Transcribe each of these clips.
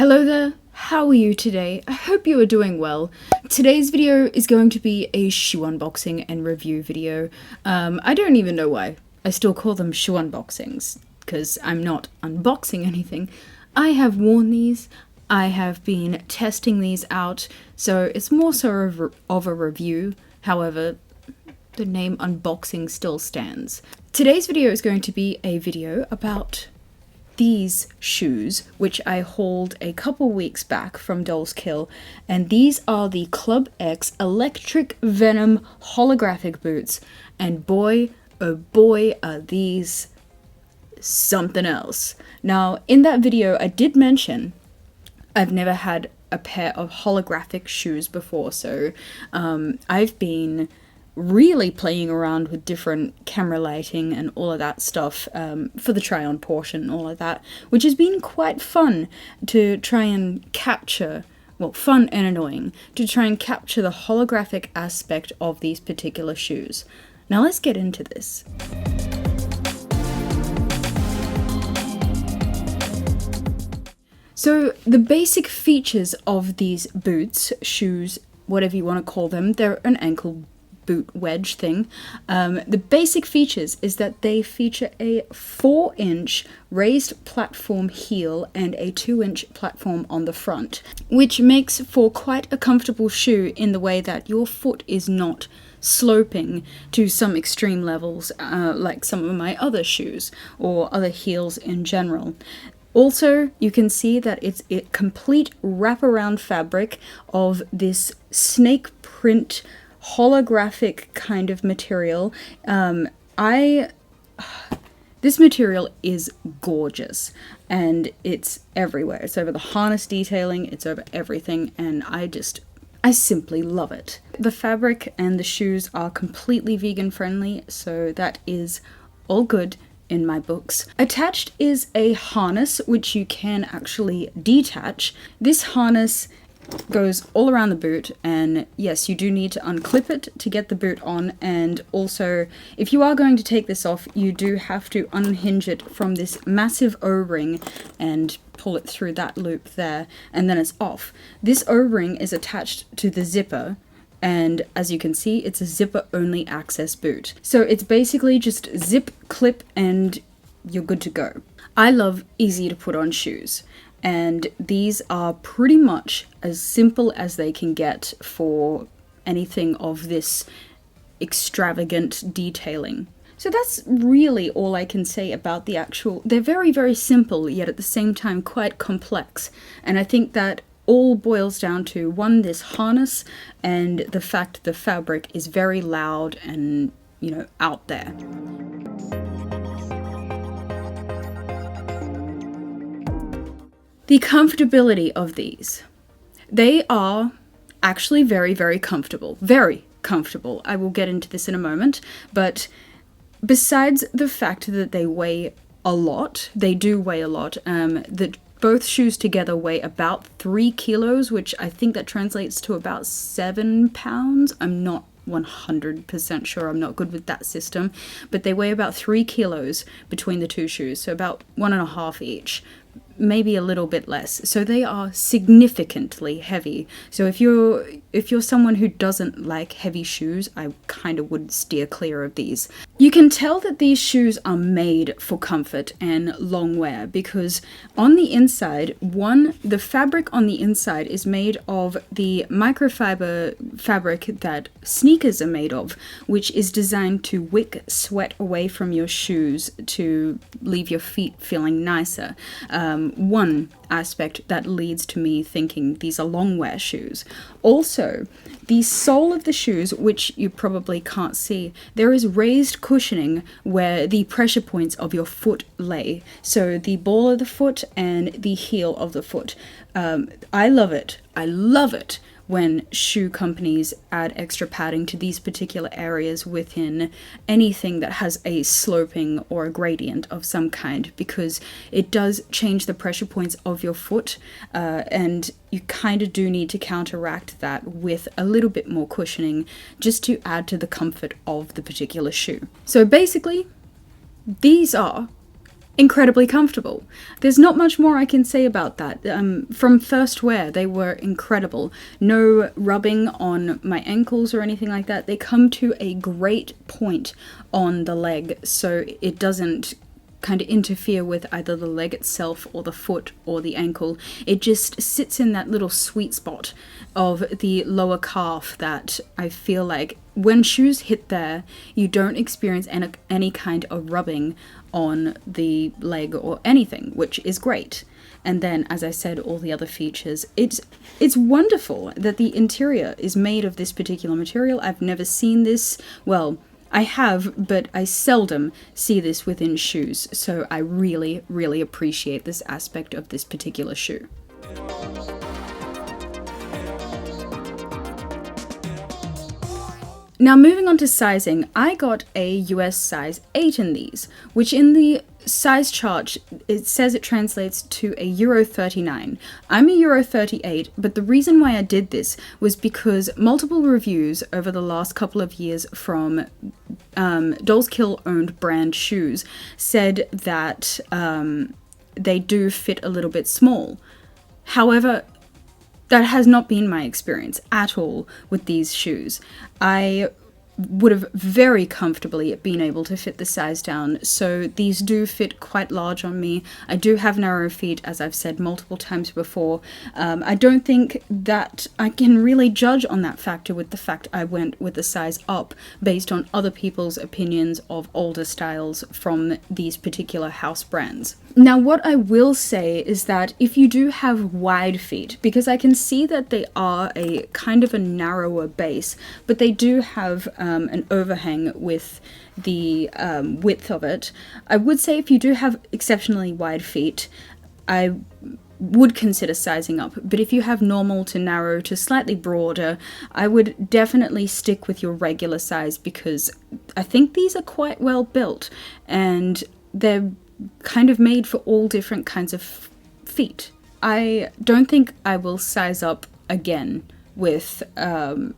Hello there, how are you today? I hope you are doing well. Today's video is going to be a shoe unboxing and review video. I don't even know why I still call them shoe unboxings, because I'm not unboxing anything. I have worn these, I have been testing these out, so it's more so of a review. However, the name unboxing still stands. Today's video is going to be a video about these shoes, which I hauled a couple weeks back from Doll's Kill, and these are the Club X Electric Venom Holographic boots, and boy, oh boy, are these something else. Now, in that video, I did mention I've never had a pair of holographic shoes before, so I've been really playing around with different camera lighting and all of that stuff for the try-on portion and all of that, which has been quite fun to try and capture, well, fun and annoying, to try and capture the holographic aspect of these particular shoes. Now let's get into this. So the basic features of these boots, shoes, whatever you want to call them, they're an ankle boot wedge thing. The basic features is that they feature a 4-inch raised platform heel and a 2-inch platform on the front, which makes for quite a comfortable shoe in the way that your foot is not sloping to some extreme levels like some of my other shoes or other heels in general. Also, you can see that it's a complete wraparound fabric of this snake print holographic kind of material. This material is gorgeous and it's everywhere. It's over the harness detailing, it's over everything, and I simply love it. The fabric and the shoes are completely vegan friendly, so that is all good in my books. Attached is a harness which you can actually detach. This harness goes all around the boot, and yes, you do need to unclip it to get the boot on, and also if you are going to take this off, you do have to unhinge it from this massive O-ring and pull it through that loop there, and then it's off. This O-ring is attached to the zipper, and as you can see, it's a zipper only access boot. So it's basically just zip, clip, and you're good to go. I love easy to put on shoes, and these are pretty much as simple as they can get for anything of this extravagant detailing. So that's really all I can say about the actual. They're very, very simple, yet at the same time quite complex. And I think that all boils down to, one, this harness, and the fact the fabric is very loud and, you know, out there. The comfortability of these. They are actually very, very comfortable. Very comfortable. I will get into this in a moment, but besides the fact that they weigh a lot, they do weigh a lot, both shoes together weigh about 3 kilos, which I think that translates to about 7 pounds. I'm not 100% sure, I'm not good with that system, but they weigh about 3 kilos between the two shoes, so about 1.5 each, maybe a little bit less. So they are significantly heavy. So if you're someone who doesn't like heavy shoes, I kind of would steer clear of these. You can tell that these shoes are made for comfort and long wear because on the inside, the fabric on the inside is made of the microfiber fabric that sneakers are made of, which is designed to wick sweat away from your shoes to leave your feet feeling nicer. One aspect that leads to me thinking these are long wear shoes. Also, the sole of the shoes, which you probably can't see, there is raised cushioning where the pressure points of your foot lay. So the ball of the foot and the heel of the foot. I love it. I love it when shoe companies add extra padding to these particular areas within anything that has a sloping or a gradient of some kind, because it does change the pressure points of your foot, and you kind of do need to counteract that with a little bit more cushioning just to add to the comfort of the particular shoe. So basically, these are incredibly comfortable. There's not much more I can say about that. From first wear, they were incredible. No rubbing on my ankles or anything like that. They come to a great point on the leg, so it doesn't kind of interfere with either the leg itself or the foot or the ankle. It just sits in that little sweet spot of the lower calf that I feel like when shoes hit there, you don't experience any kind of rubbing on the leg or anything, which is great. And then, as I said, all the other features. It's wonderful that the interior is made of this particular material. I've never seen this. Well, I have, but I seldom see this within shoes. So I really, really appreciate this aspect of this particular shoe. Now moving on to sizing, I got a US size 8 in these, which in the size chart, it says it translates to a Euro 39. I'm a Euro 38, but the reason why I did this was because multiple reviews over the last couple of years from Dolls Kill owned brand shoes said that they do fit a little bit small. However, that has not been my experience at all with these shoes. I would have very comfortably been able to fit the size down, so these do fit quite large on me. I do have narrow feet, as I've said multiple times before. I don't think that I can really judge on that factor with the fact I went with the size up based on other people's opinions of older styles from these particular house brands. Now, what I will say is that if you do have wide feet, because I can see that they are a kind of a narrower base, but they do have an overhang with the width of it. I would say if you do have exceptionally wide feet, I would consider sizing up, but if you have normal to narrow to slightly broader, I would definitely stick with your regular size, because I think these are quite well built and they're kind of made for all different kinds of feet. I don't think I will size up again with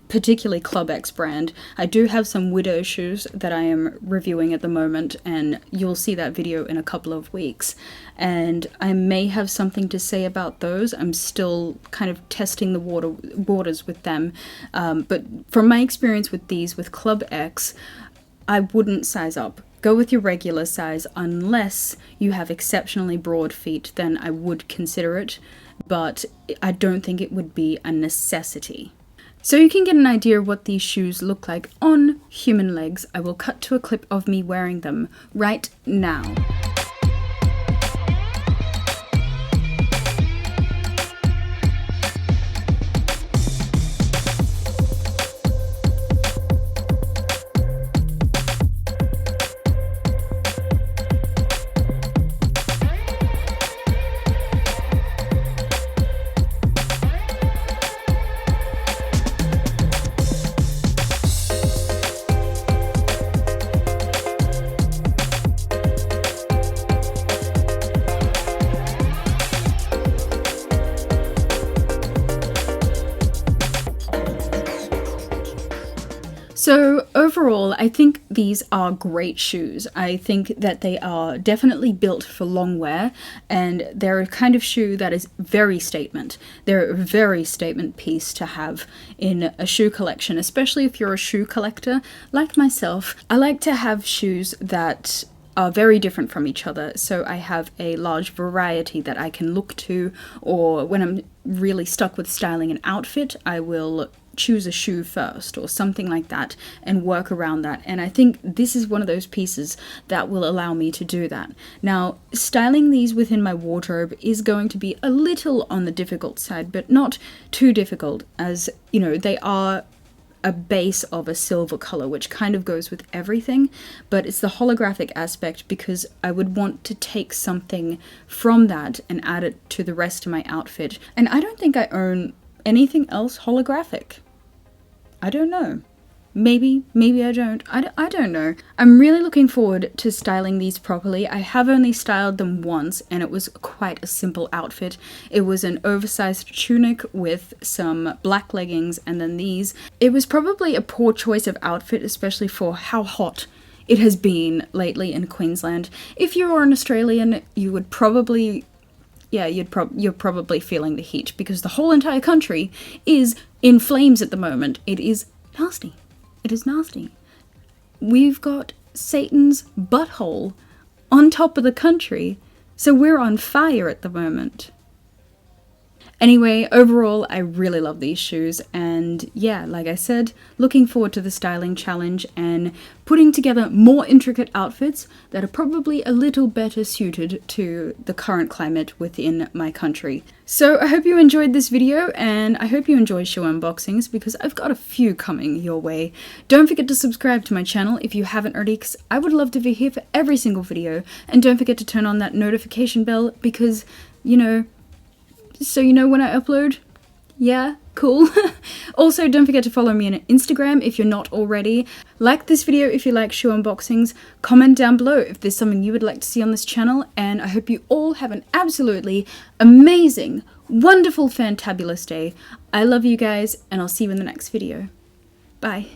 particularly Club X brand. I do have some Widow shoes that I am reviewing at the moment, and you'll see that video in a couple of weeks, and I may have something to say about those. I'm still kind of testing the waters with them, but from my experience with these, with Club X, I wouldn't size up. Go with your regular size unless you have exceptionally broad feet, then I would consider it, but I don't think it would be a necessity. So you can get an idea of what these shoes look like on human legs. I will cut to a clip of me wearing them right now. So overall, I think these are great shoes. I think that they are definitely built for long wear, and they're a kind of shoe that is very statement. They're a very statement piece to have in a shoe collection, especially if you're a shoe collector like myself. I like to have shoes that are very different from each other, so I have a large variety that I can look to, or when I'm really stuck with styling an outfit, I will choose a shoe first or something like that and work around that, and I think this is one of those pieces that will allow me to do that. Now, styling these within my wardrobe is going to be a little on the difficult side, but not too difficult, as you know, they are a base of a silver color, which kind of goes with everything, but it's the holographic aspect because I would want to take something from that and add it to the rest of my outfit, and I don't think I own anything else holographic. I don't know. Maybe I don't. I don't know. I'm really looking forward to styling these properly. I have only styled them once, and it was quite a simple outfit. It was an oversized tunic with some black leggings, and then these. It was probably a poor choice of outfit, especially for how hot it has been lately in Queensland. If you're an Australian, you would probably, yeah, you're probably feeling the heat because the whole entire country is in flames at the moment. It is nasty. It is nasty. We've got Satan's butthole on top of the country, so we're on fire at the moment. Anyway, overall, I really love these shoes, and yeah, like I said, looking forward to the styling challenge and putting together more intricate outfits that are probably a little better suited to the current climate within my country. So I hope you enjoyed this video, and I hope you enjoy shoe unboxings, because I've got a few coming your way. Don't forget to subscribe to my channel if you haven't already, because I would love to be here for every single video, and don't forget to turn on that notification bell, because, you know, so you know when I upload. Yeah, cool. Also, don't forget to follow me on Instagram if you're not already. Like this video if you like shoe unboxings. Comment down below if there's something you would like to see on this channel. And I hope you all have an absolutely amazing, wonderful, fantabulous day. I love you guys, and I'll see you in the next video. Bye.